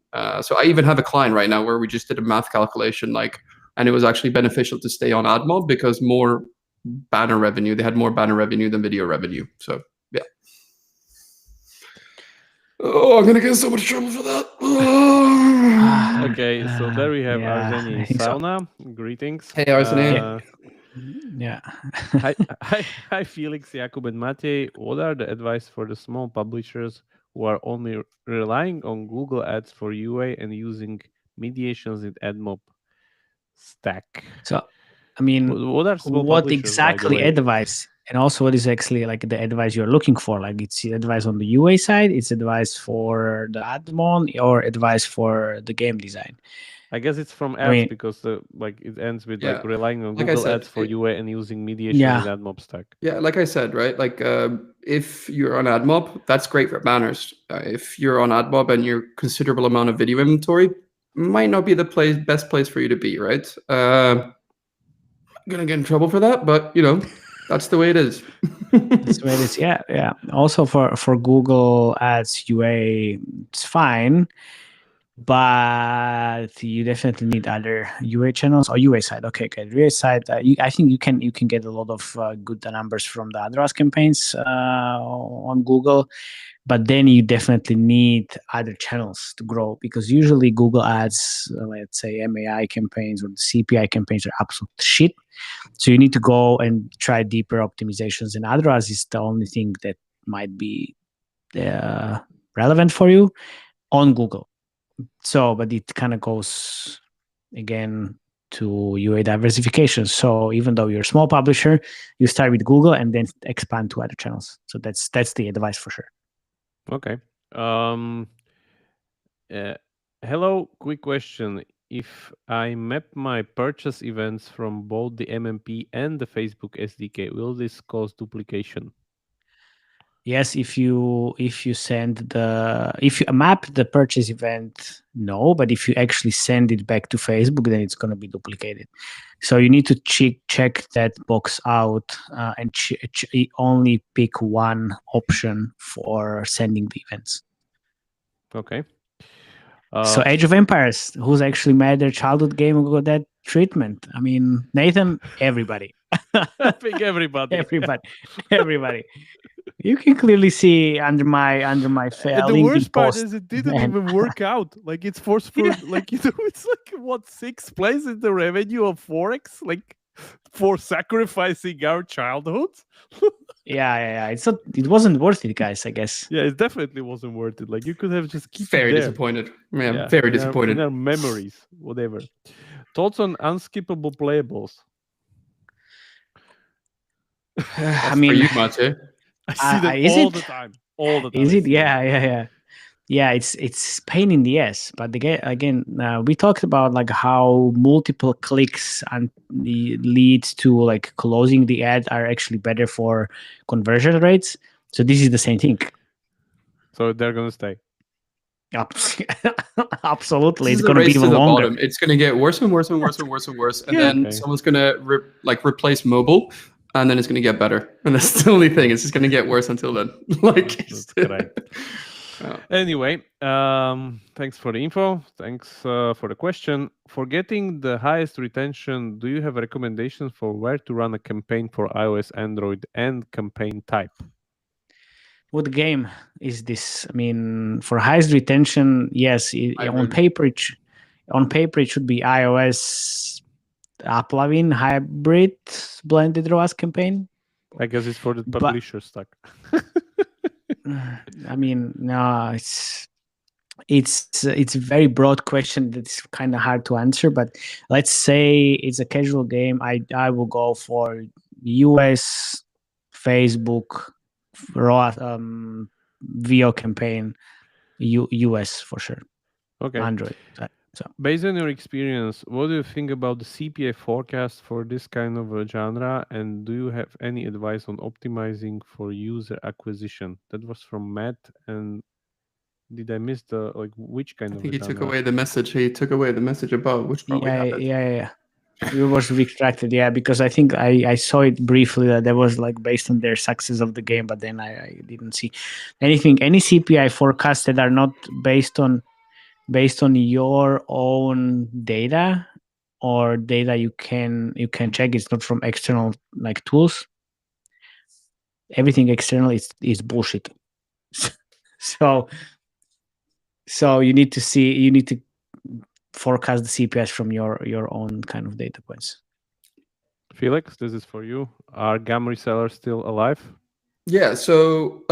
so I even have a client right now where we just did a math calculation, and it was actually beneficial to stay on AdMob because more banner revenue. They had more banner revenue than video revenue. So yeah. Oh, I'm gonna get in so much trouble for that. Okay, so there we have Arseny Sauna. So. Greetings. Hey, Arseny. Yeah. Hi, Felix, Jakub, and Matej. What are the advice for the small publishers who are only relying on Google Ads for UA and using mediations in AdMob stack? So, I mean, what exactly advice? And also, what is actually like the advice you're looking for? Like, it's advice on the UA side, it's advice for the admon, or advice for the game design. I guess it's from ads because it ends with relying on Google Ads for UA and using mediation in AdMob stack. Yeah, like I said, right? If you're on AdMob, that's great for banners. If you're on AdMob and you're considerable amount of video inventory, might not be the best place for you to be, right? I'm gonna get in trouble for that, but that's the way it is. That's the way it is. Yeah. Also for Google Ads UA, it's fine. but you definitely need other UA channels or UA side. Okay, UA side. I think you can get a lot of good numbers from the AdROAS campaigns on Google, but then you definitely need other channels to grow, because usually Google Ads, let's say MAI campaigns or the CPI campaigns, are absolute shit. So you need to go and try deeper optimizations, and AdROAS is the only thing that might be relevant for you on Google. So, but it kind of goes again to UA diversification. So even though you're a small publisher, you start with Google and then expand to other channels. So that's the advice for sure. Okay. Hello, quick question. If I map my purchase events from both the MMP and the Facebook SDK, will this cause duplication? Yes, if you map the purchase event, no, but if you actually send it back to Facebook, then it's going to be duplicated. So you need to check that box out and only pick one option for sending the events. Okay. So Age of Empires, who's actually made their childhood game got that treatment? I mean, Nathan, everybody. I think everybody. Everybody. You can clearly see under my the worst part is it didn't even work out. Like it's for like it's like what 6th place in the revenue of Forex, like for sacrificing our childhoods. Yeah. It wasn't worth it, guys, I guess. Yeah, it definitely wasn't worth it. Like you could have just keep very it there. disappointed. Yeah, very disappointed. In our memories, whatever. Thoughts on unskippable playables? I mean, for you, Matej. I see them all the time. All the time. Is it? Yeah. Yeah, it's pain in the ass. But again, we talked about like how multiple clicks and the leads to like closing the ad are actually better for conversion rates. So this is the same thing. So they're gonna stay. Absolutely, it's gonna be even longer. Bottom. It's gonna get worse and worse and worse and worse and worse, and then someone's gonna replace mobile. And then it's going to get better. And that's the only thing. It's just going to get worse until then. That's right. Anyway, thanks for the info. Thanks for the question. For getting the highest retention, do you have recommendations for where to run a campaign for iOS, Android, and campaign type? What game is this? I mean, for highest retention, yes. On paper, it should be iOS, Applavin hybrid blended ROAS campaign. I guess it's for the publisher stack. I mean, no, it's a very broad question that's kind of hard to answer. But let's say it's a casual game. I will go for US, Facebook, ROAS, VO campaign, US for sure. Okay. Android. So, based on your experience, what do you think about the CPA forecast for this kind of a genre? And do you have any advice on optimizing for user acquisition? That was from Matt. And did I miss which kind of? I think he took away the message. He took away the message above, which probably happened. Yeah. It was retracted, because I think I saw it briefly that there was like based on their success of the game, but then I didn't see any CPI forecasts that are not based on your own data or data you can check. It's not from external like tools. Everything external is bullshit. So you need to forecast the CPIs from your own kind of data points. Felix, this is for you. Are GAM resellers still alive? Yeah, so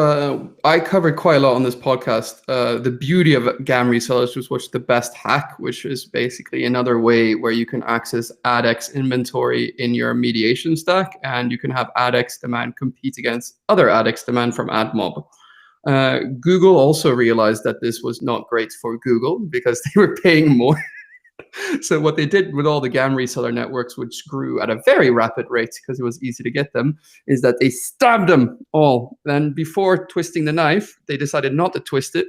I covered quite a lot on this podcast. The beauty of GAM resellers was what's the best hack, which is basically another way where you can access AdX inventory in your mediation stack, and you can have AdX demand compete against other AdX demand from AdMob. Google also realized that this was not great for Google because they were paying more. So what they did with all the GAM reseller networks, which grew at a very rapid rate because it was easy to get them, is that they stabbed them all. Then before twisting the knife, they decided not to twist it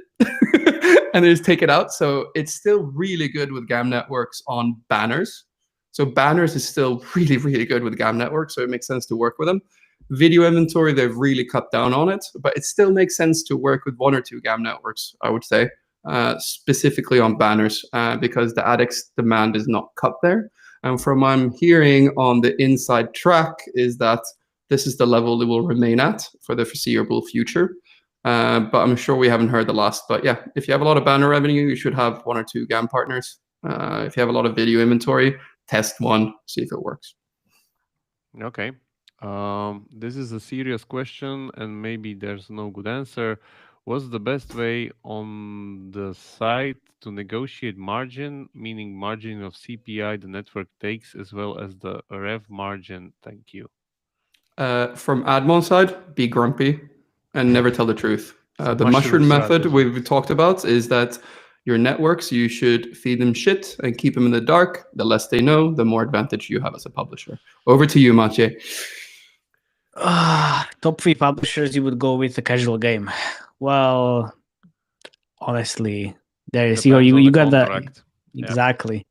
and they just take it out. So it's still really good with GAM networks on banners. So banners is still really, really good with GAM networks. So it makes sense to work with them. Video inventory, they've really cut down on it, but it still makes sense to work with one or two GAM networks, I would say. specifically on banners, because the AdX demand is not cut there. And from what I'm hearing on the inside track is that this is the level it will remain at for the foreseeable future. But I'm sure we haven't heard the last. But yeah, if you have a lot of banner revenue, you should have 1 or 2 GAM partners. If you have a lot of video inventory, test one, see if it works. Okay. This is a serious question, and maybe there's no good answer. What's the best way on the site to negotiate margin, meaning margin of CPI the network takes, as well as the rev margin? Thank you. From admon side, be grumpy and never tell the truth. The mushroom method we've talked about is that your networks, you should feed them shit and keep them in the dark. The less they know, the more advantage you have as a publisher. Over to you, Matej. Top 3 publishers you would go with a casual game. Well, honestly, there is you got the exactly.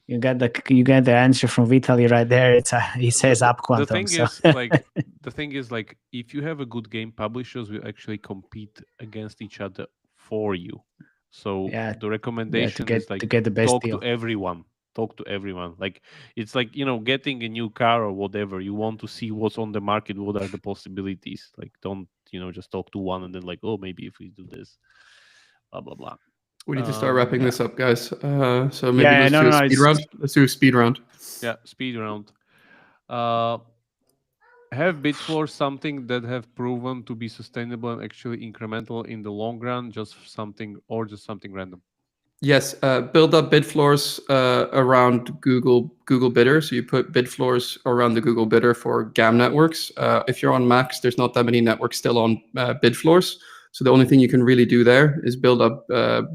You got the answer from Vitaly right there. He says Up Quantum. The thing is like if you have a good game, publishers will actually compete against each other for you. So the recommendation is like to get the best talk deal. to everyone. Talk to everyone. Like it's like, getting a new car or whatever. You want to see what's on the market. What are the possibilities? Like don't just talk to one and then like, oh, maybe if we do this, blah blah blah. We need to start wrapping this up, guys. So maybe let's do a speed round. Let's do a speed round. Yeah, speed round. Have bid floors something that have proven to be sustainable and actually incremental in the long run, just something random? Yes, build up bid floors around Google Bidder. So you put bid floors around the Google Bidder for GAM networks. If you're on Macs, there's not that many networks still on bid floors. So the only thing you can really do there is build up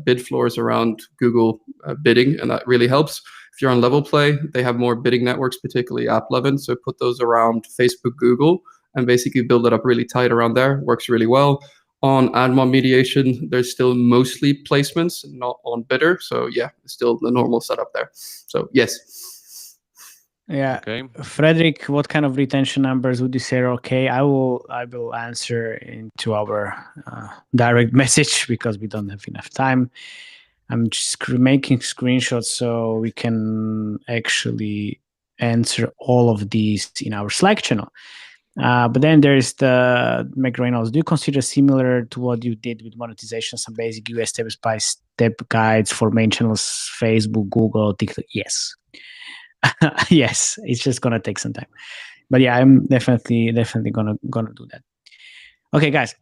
bid floors around Google bidding, and that really helps. If you're on Level Play, they have more bidding networks, particularly AppLovin. So put those around Facebook, Google, and basically build it up really tight around there. Works really well. On AdMob mediation, there's still mostly placements, not on bidder. So yeah, it's still the normal setup there. So yes. Yeah. Okay. Frederick, what kind of retention numbers would you say are okay? I will answer into our direct message because we don't have enough time. I'm just making screenshots so we can actually answer all of these in our Slack channel. But then there's the Meg Reynolds. Do you consider similar to what you did with monetization, some basic US step-by-step guides for main channels, Facebook, Google, TikTok? Yes. Yes, it's just gonna take some time. But yeah, I'm definitely gonna do that. Okay, guys.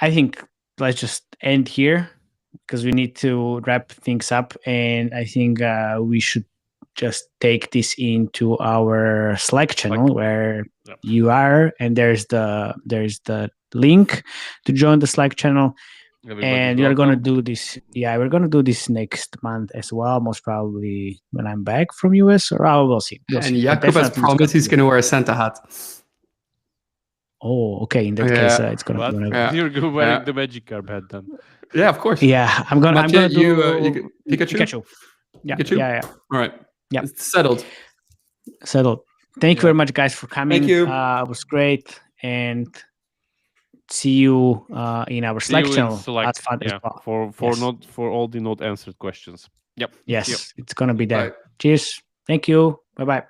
I think let's just end here because we need to wrap things up, and I think we should just take this into our Slack channel where you are, and there's the link to join the Slack channel. And we are going to do this. Yeah, we're going to do this next month as well, most probably when I'm back from US, or we'll see. And Jakub has promised he's going to wear a Santa hat. Oh, okay. In that case, it's going to be whenever. You're wearing the Magikarp hat then. Yeah, of course. Yeah, I'm gonna do Pikachu. Yeah, Pikachu? Yeah. All right. Yeah, it's settled. Thank you very much, guys, for coming. Thank you. It was great, and see you in our Slack channel. That's fun as well. For all the not answered questions. Yep. Yes, it's gonna be there. Cheers. Thank you. Bye bye.